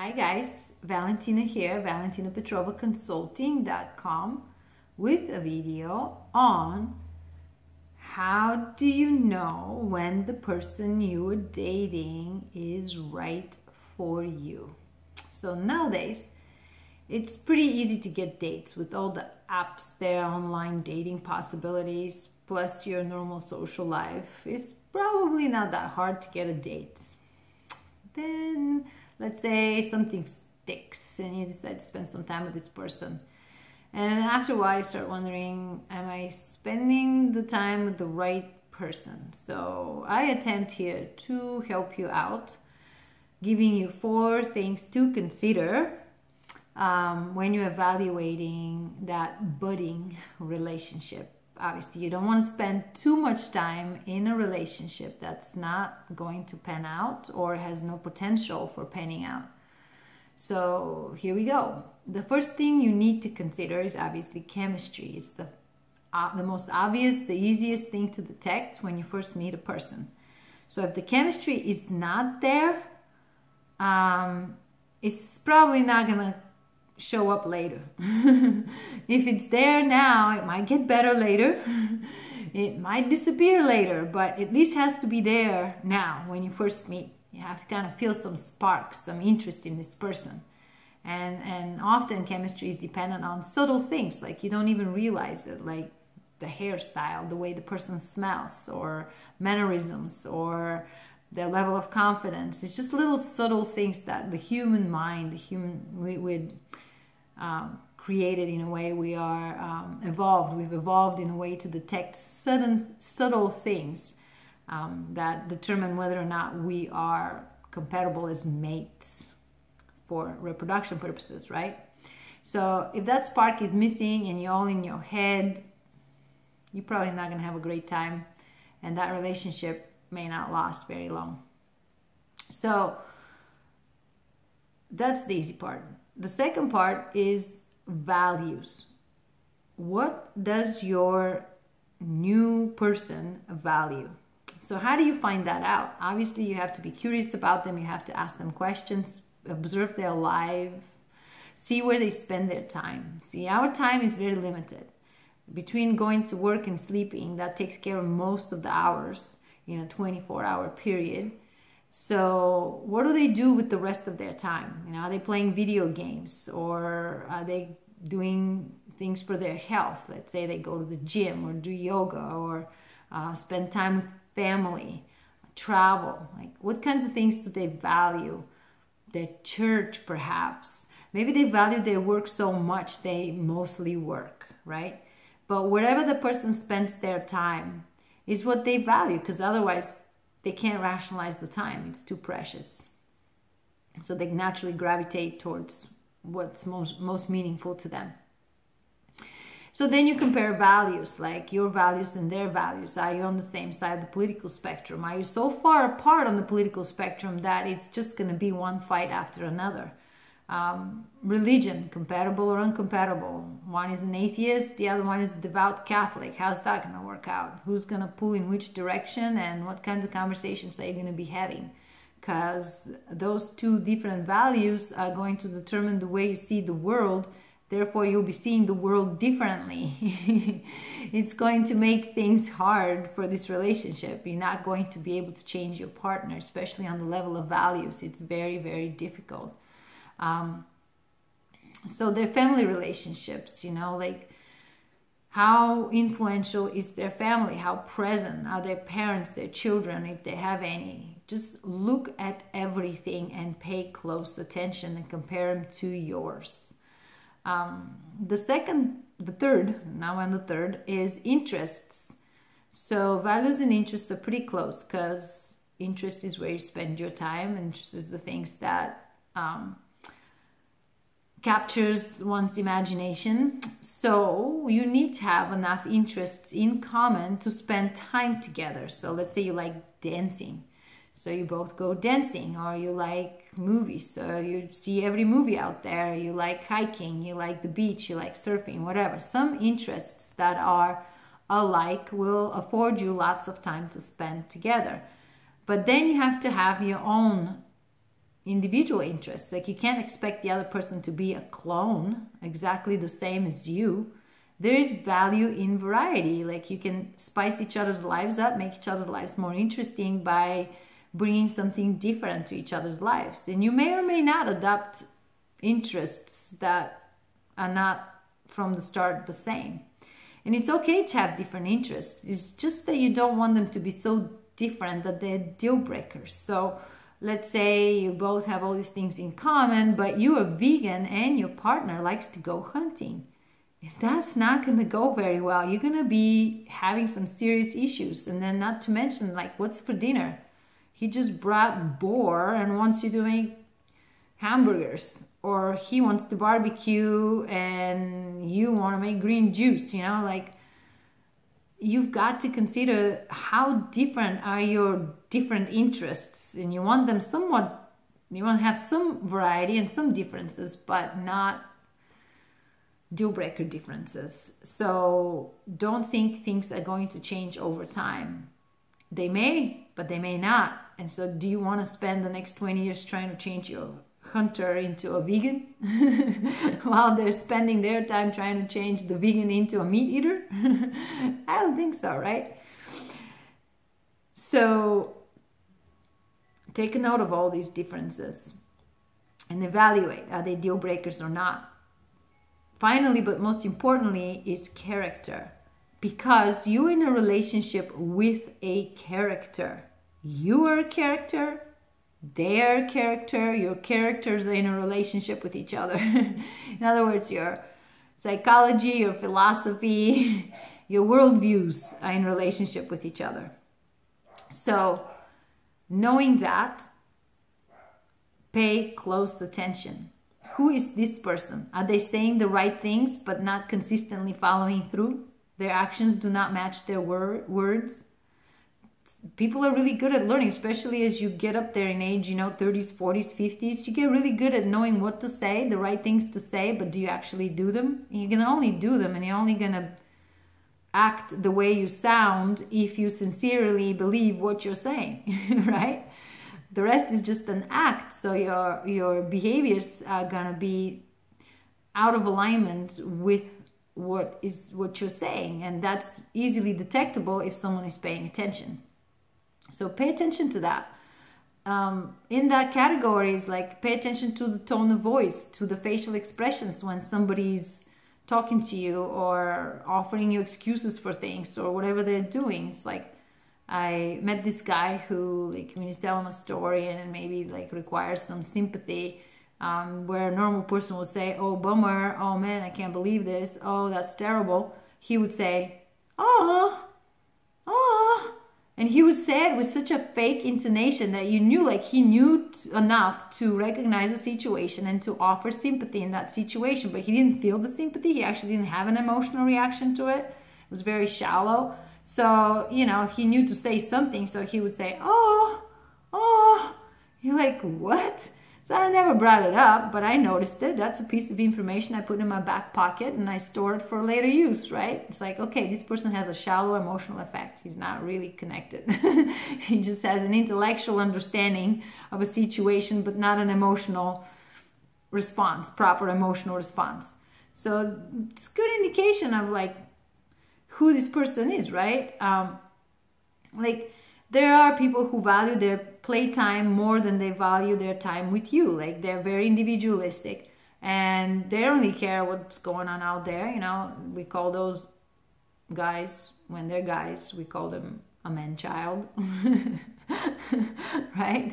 Hi guys, Valentina here, ValentinaPetrovaConsulting.com with a video on how do you know when the person you're dating is right for you. So nowadays, it's pretty easy to get dates with all the apps there, online dating possibilities, plus your normal social life. It's probably not that hard to get a date. Then let's say something sticks and you decide to spend some time with this person. And after a while you start wondering, am I spending the time with the right person? So I attempt here to help you out, giving you 4 things to consider when you're evaluating that budding relationship. Obviously, you don't want to spend too much time in a relationship that's not going to pan out or has no potential for panning out. So here we go. The first thing you need to consider is obviously chemistry. It's the most obvious, the easiest thing to detect when you first meet a person. So if the chemistry is not there, it's probably not gonna show up later. If it's there now, it might get better later. It might disappear later, but at least has to be there now when you first meet. You have to kind of feel some sparks, some interest in this person. And often chemistry is dependent on subtle things, like you don't even realize it, like the hairstyle, the way the person smells, or mannerisms, or their level of confidence. It's just little subtle things that the human mind, we would created in a way. We are evolved. We've evolved in a way to detect subtle things that determine whether or not we are compatible as mates for reproduction purposes, right? So if that spark is missing and you're all in your head, you're probably not going to have a great time, and that relationship may not last very long. So that's the easy part. The second part is values. What does your new person value? So how do you find that out? Obviously, you have to be curious about them. You have to ask them questions, observe their life, see where they spend their time. See, our time is very limited. Between going to work and sleeping, that takes care of most of the hours in a 24-hour period. So what do they do with the rest of their time? You know, are they playing video games, or are they doing things for their health? Let's say they go to the gym or do yoga, or spend time with family, travel. Like, what kinds of things do they value? Their church, perhaps. Maybe they value their work so much they mostly work, right? But wherever the person spends their time is what they value, because otherwise they can't rationalize the time. It's too precious. So they naturally gravitate towards what's most meaningful to them. So then you compare values, like your values and their values. Are you on the same side of the political spectrum? Are you so far apart on the political spectrum that it's just going to be one fight after another? Religion, compatible or incompatible? One is an atheist, the other one is a devout Catholic. How's that going to work out? Who's going to pull in which direction, and what kinds of conversations are you going to be having? Because those 2 different values are going to determine the way you see the world. Therefore, you'll be seeing the world differently. It's going to make things hard for this relationship. You're not going to be able to change your partner, especially on the level of values. It's very, very difficult. So their family relationships, you know, like how influential is their family? How present are their parents, their children, if they have any? Just look at everything and pay close attention and compare them to yours. The third is interests. So values and interests are pretty close, because interest is where you spend your time. Interest is the things that captures one's imagination. So you need to have enough interests in common to spend time together. So let's say you like dancing, so you both go dancing, or you like movies, so you see every movie out there. You like hiking, you like the beach, you like surfing, whatever. Some interests that are alike will afford you lots of time to spend together. But then you have to have your own individual interests. Like you can't expect the other person to be a clone exactly the same as you. There is value in variety. Like you can spice each other's lives up, make each other's lives more interesting by bringing something different to each other's lives. And you may or may not adopt interests that are not from the start the same. And it's okay to have different interests. It's just that you don't want them to be so different that they're deal breakers. So let's say you both have all these things in common, but you are vegan and your partner likes to go hunting. That's not going to go very well. You're going to be having some serious issues. And then not to mention, like, what's for dinner? He just brought boar and wants you to make hamburgers. Or he wants to barbecue and you want to make green juice, you know, like you've got to consider how different are your different interests, and you want them somewhat, you want to have some variety and some differences, but not deal breaker differences. So don't think things are going to change over time. They may, but they may not. And so do you want to spend the next 20 years trying to change your hunter into a vegan while they're spending their time trying to change the vegan into a meat eater? I don't think so, right? So take a note of all these differences and evaluate, are they deal breakers or not? Finally, but most importantly, is character, because you're in a relationship with a character. You are a character, their character, your characters are in a relationship with each other. In other words, your psychology, your philosophy, your worldviews are in relationship with each other. So knowing that, pay close attention. Who is this person? Are they saying the right things but not consistently following through? Their actions do not match their words. People are really good at learning, especially as you get up there in age, you know, 30s, 40s, 50s. You get really good at knowing what to say, the right things to say, but do you actually do them? You can only do them, and you're only going to act the way you sound if you sincerely believe what you're saying, right? The rest is just an act, so your behaviors are going to be out of alignment with what you're saying, and that's easily detectable if someone is paying attention. So pay attention to that. In that category is like, pay attention to the tone of voice, to the facial expressions when somebody's talking to you or offering you excuses for things or whatever they're doing. It's like, I met this guy who, like, when you tell him a story and it maybe like requires some sympathy, where a normal person would say, oh, bummer, oh man, I can't believe this, oh, that's terrible. He would say, oh, and he would say it with such a fake intonation that you knew, like, he knew enough to recognize the situation and to offer sympathy in that situation, but he didn't feel the sympathy. He actually didn't have an emotional reaction to it. It was very shallow. So, you know, he knew to say something, so he would say, oh, you're like, what? So I never brought it up, but I noticed it. That's a piece of information I put in my back pocket and I store it for later use, right? It's like, okay, this person has a shallow emotional effect. He's not really connected. He just has an intellectual understanding of a situation, but not an emotional response, proper emotional response. So it's a good indication of like who this person is, right? Like, there are people who value their playtime more than they value their time with you. Like, they're very individualistic and they don't really care what's going on out there. You know, we call those guys, when they're guys, we call them a man-child, right?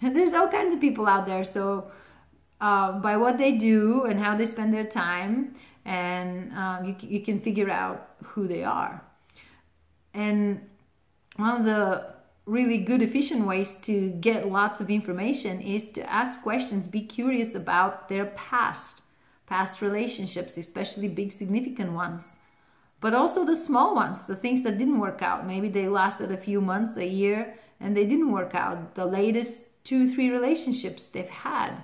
And there's all kinds of people out there. So by what they do and how they spend their time, and you can figure out who they are. And one of the really good, efficient ways to get lots of information is to ask questions, be curious about their past relationships, especially big, significant ones, but also the small ones, the things that didn't work out. Maybe they lasted a few months, a year, and they didn't work out. The latest 2-3 relationships they've had.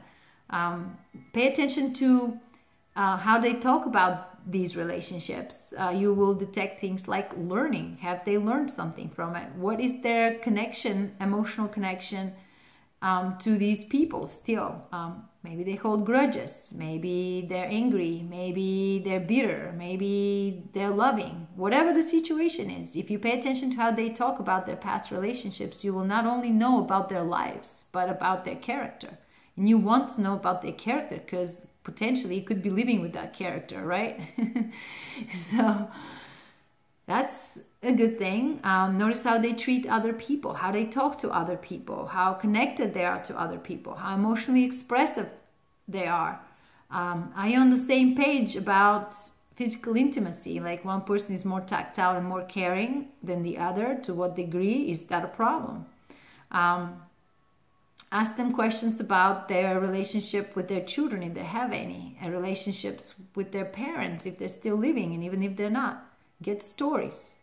Pay attention to how they talk about these relationships. You will detect things like learning. Have they learned something from it? What is their connection, emotional connection, to these people still. Maybe they hold grudges, maybe they're angry, maybe they're bitter, maybe they're loving. Whatever the situation is, if you pay attention to how they talk about their past relationships, you will not only know about their lives, but about their character. And you want to know about their character because potentially you could be living with that character, right? So that's a good thing. Notice how they treat other people, how they talk to other people, how connected they are to other people, how emotionally expressive they are. Are you on the same page about physical intimacy? Like one person is more tactile and more caring than the other. To what degree is that a problem? Ask them questions about their relationship with their children, if they have any, and relationships with their parents, if they're still living, and even if they're not. Get stories.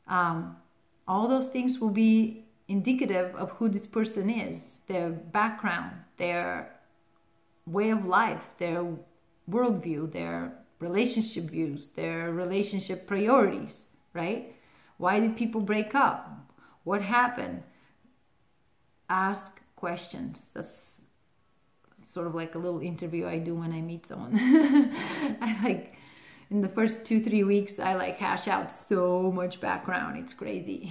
All those things will be indicative of who this person is, their background, their way of life, their worldview, their relationship views, their relationship priorities, right? Why did people break up? What happened? Ask questions. That's sort of like a little interview I do when I meet someone. In the first 2-3 weeks, I hash out so much background. It's crazy.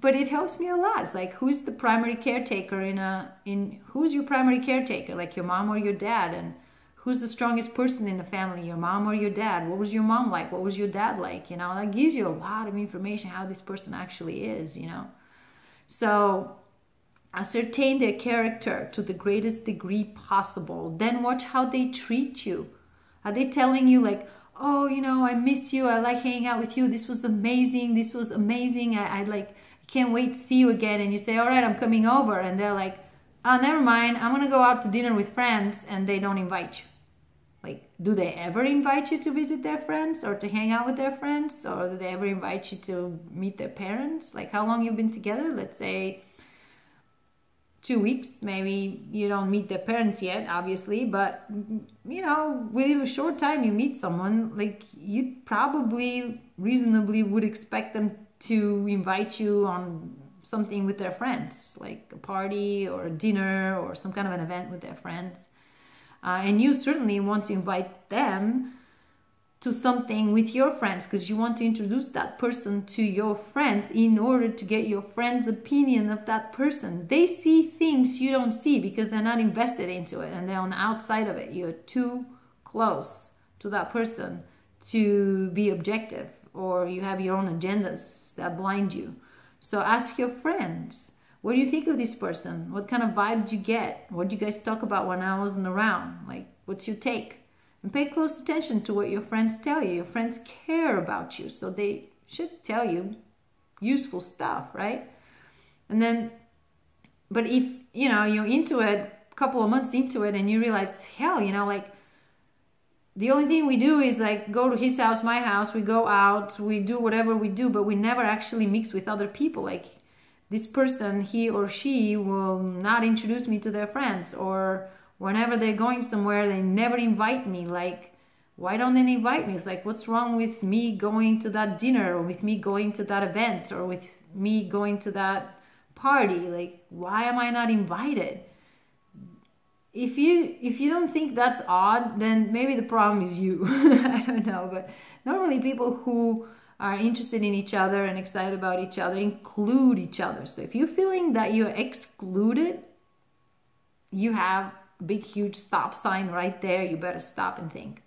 But it helps me a lot. It's like, who's the primary caretaker who's your primary caretaker? Like your mom or your dad? And who's the strongest person in the family? Your mom or your dad? What was your mom like? What was your dad like? That gives you a lot of information how this person actually is, So ascertain their character to the greatest degree possible. Then watch how they treat you. Are they telling you oh, I miss you. I like hanging out with you. This was amazing. This was amazing. I can't wait to see you again. And you say, all right, I'm coming over. And they're like, oh, never mind. I'm going to go out to dinner with friends. And they don't invite you. Do they ever invite you to visit their friends or to hang out with their friends? Or do they ever invite you to meet their parents? How long you've been together? Let's say 2 weeks. Maybe you don't meet their parents yet, obviously, but within a short time you meet someone, you probably reasonably would expect them to invite you on something with their friends, like a party or a dinner or some kind of an event with their friends. And you certainly want to invite them to something with your friends because you want to introduce that person to your friends in order to get your friends' opinion of that person. They see things you don't see because they're not invested into it and they're on the outside of it. You're too close to that person to be objective, or you have your own agendas that blind you. So ask your friends, what do you think of this person? What kind of vibe did you get? What did you guys talk about when I wasn't around? What's your take? And pay close attention to what your friends tell you. Your friends care about you, so they should tell you useful stuff, right? And then, but if, you're into it, a couple of months into it, and you realize, hell, the only thing we do is go to his house, my house, we go out, we do whatever we do, but we never actually mix with other people. This person, he or she, will not introduce me to their friends, or whenever they're going somewhere, they never invite me. Why don't they invite me? It's what's wrong with me going to that dinner, or with me going to that event, or with me going to that party? Why am I not invited? If you don't think that's odd, then maybe the problem is you. I don't know, but normally people who are interested in each other and excited about each other include each other. So if you're feeling that you're excluded, you have a big, huge stop sign right there. You better stop and think.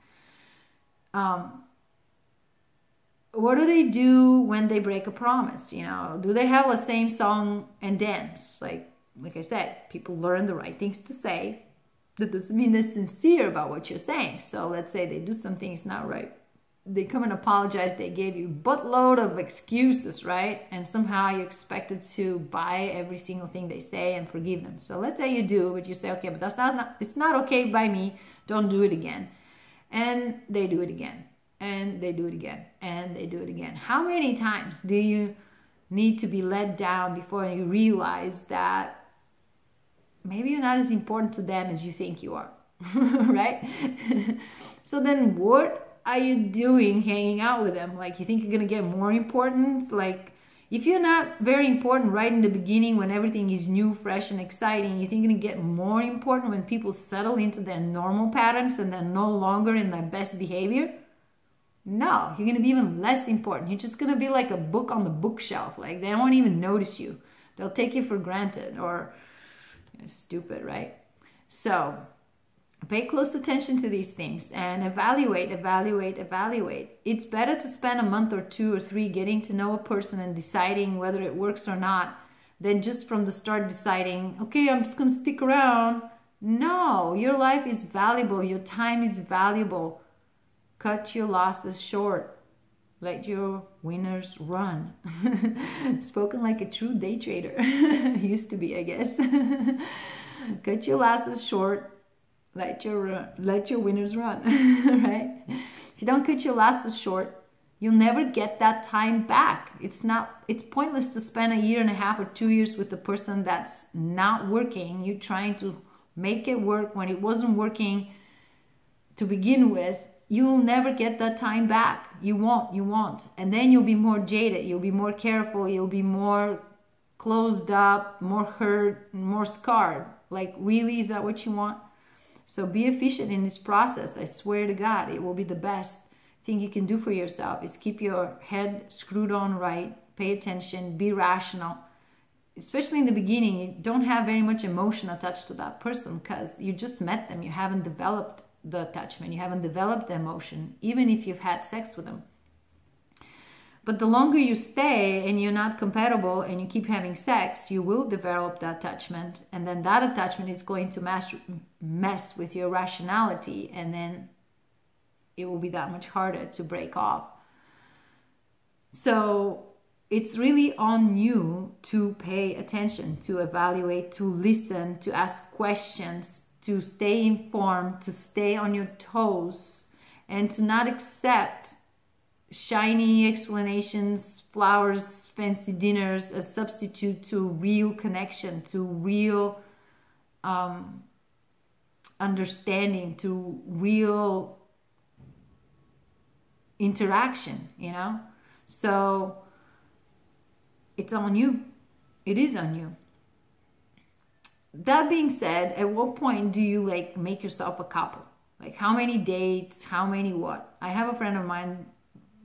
What do they do when they break a promise? Do they have a same song and dance? Like I said, people learn the right things to say. That doesn't mean they're sincere about what you're saying. So let's say they do something it's not right. They come and apologize. They gave you a buttload of excuses, right? And somehow you're expected to buy every single thing they say and forgive them. So let's say you do, but you say, okay, but it's not okay by me. Don't do it again. And they do it again. And they do it again. And they do it again. How many times do you need to be let down before you realize that maybe you're not as important to them as you think you are, right? So then what are you doing hanging out with them? You think you're going to get more important? If you're not very important right in the beginning when everything is new, fresh, and exciting, you think you're going to get more important when people settle into their normal patterns and they're no longer in their best behavior? No, you're going to be even less important. You're just going to be like a book on the bookshelf. Like, they won't even notice you. They'll take you for granted, or stupid, right? So pay close attention to these things and evaluate. It's better to spend a month or 2 or 3 getting to know a person and deciding whether it works or not than just from the start deciding, okay, I'm just going to stick around. No, your life is valuable. Your time is valuable. Cut your losses short. Let your winners run. Spoken like a true day trader. Used to be, I guess. Cut your losses short. Let your winners run, right? If you don't cut your losses short, you'll never get that time back. It's pointless to spend 1.5 years or 2 years with a person that's not working. You're trying to make it work when it wasn't working to begin with. You'll never get that time back. You won't. And then you'll be more jaded. You'll be more careful. You'll be more closed up, more hurt, more scarred. Like, really, is that what you want? So be efficient in this process. I swear to God, it will be the best thing you can do for yourself is keep your head screwed on right, pay attention, be rational. Especially in the beginning, you don't have very much emotion attached to that person because you just met them. You haven't developed the attachment. You haven't developed the emotion, even if you've had sex with them. But the longer you stay and you're not compatible and you keep having sex, you will develop the attachment. And then that attachment is going to mess with your rationality. And then it will be that much harder to break off. So it's really on you to pay attention, to evaluate, to listen, to ask questions, to stay informed, to stay on your toes, and to not accept shiny explanations, flowers, fancy dinners as substitute to real connection, to real understanding, to real interaction, you know? So it's on you. It is on you. That being said, at what point do you like make yourself a couple? Like, how many dates, how many what? I have a friend of mine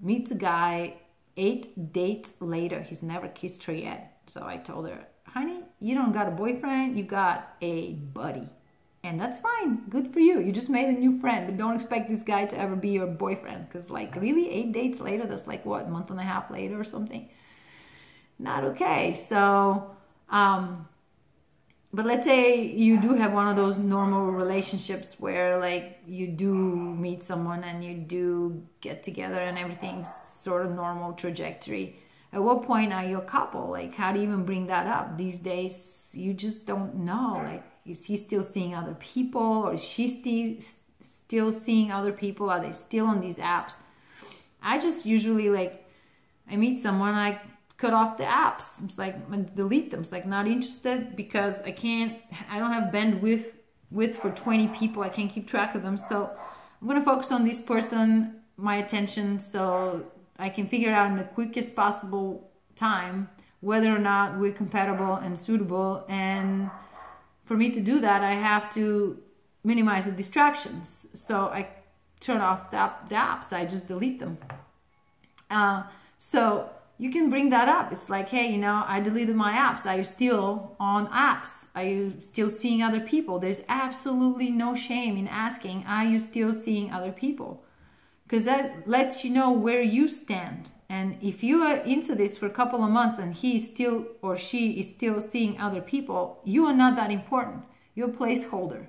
meets a guy, 8 dates later. He's never kissed her yet. So I told her, honey, you don't got a boyfriend, you got a buddy. And that's fine. Good for you. You just made a new friend, but don't expect this guy to ever be your boyfriend. Because like, really, 8 dates later, that's like what, a month and a half later or something? Not okay. So, but let's say you do have one of those normal relationships where like you do meet someone and you do get together and everything's sort of normal trajectory. At what point are you a couple? Like, how do you even bring that up? These days, you just don't know. Like, is he still seeing other people, or is she still seeing other people? Are they still on these apps? I just usually like, I meet someone, I cut off the apps. It's like, I delete them. It's like, not interested because I don't have bandwidth for 20 people. I can't keep track of them. So I'm going to focus on this person, my attention, so I can figure out in the quickest possible time whether or not we're compatible and suitable. And for me to do that, I have to minimize the distractions. So I turn off the apps. I just delete them. So you can bring that up. It's like, hey, you know, I deleted my apps. Are you still on apps? Are you still seeing other people? There's absolutely no shame in asking, are you still seeing other people? Because that lets you know where you stand. And if you are into this for a couple of months and he is still, or she is still seeing other people, you are not that important. You're a placeholder.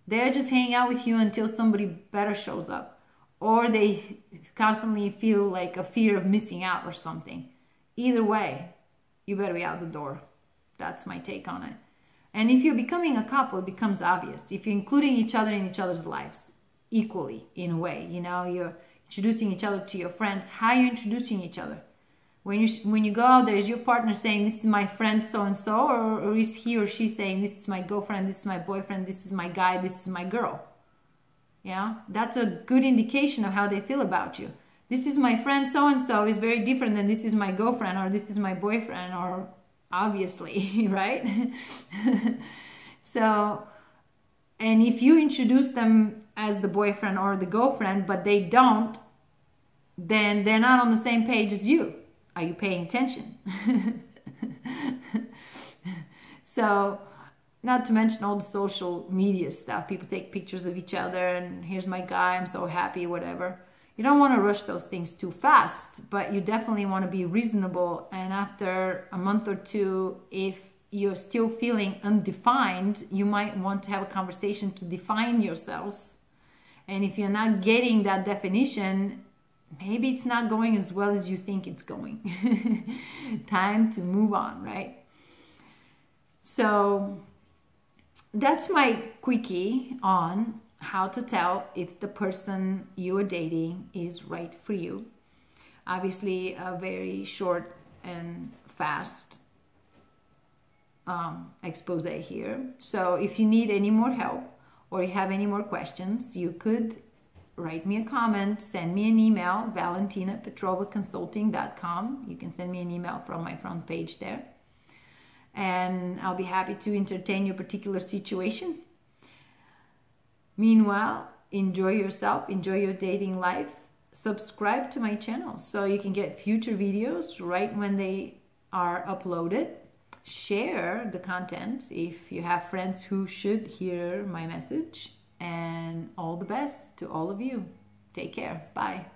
They're just hanging out with you until somebody better shows up. Or they constantly feel like a fear of missing out or something. Either way, you better be out the door. That's my take on it. And if you're becoming a couple, it becomes obvious. If you're including each other in each other's lives equally, in a way, you know, you're introducing each other to your friends. How are you introducing each other? When you go out there, is your partner saying, this is my friend so-and-so, or is he or she saying, this is my girlfriend, this is my boyfriend, this is my guy, this is my girl? Yeah, that's a good indication of how they feel about you. this is my friend so-and-so is very different than this is my girlfriend or this is my boyfriend, or obviously, right? So, and if you introduce them as the boyfriend or the girlfriend, but they don't, then they're not on the same page as you. Are you paying attention? So, not to mention all the social media stuff. People take pictures of each other and here's my guy, I'm so happy, whatever. You don't want to rush those things too fast, but you definitely want to be reasonable. And after a month or two, if you're still feeling undefined, you might want to have a conversation to define yourselves. And if you're not getting that definition, maybe it's not going as well as you think it's going. Time to move on, right? So that's my quickie on how to tell if the person you are dating is right for you. Obviously, a very short and fast expose here. So if you need any more help or you have any more questions, you could write me a comment, send me an email, valentina@petrovaconsulting.com. You can send me an email from my front page there. And I'll be happy to entertain your particular situation. Meanwhile, enjoy yourself, enjoy your dating life. Subscribe to my channel so you can get future videos right when they are uploaded. Share the content if you have friends who should hear my message. And all the best to all of you. Take care. Bye.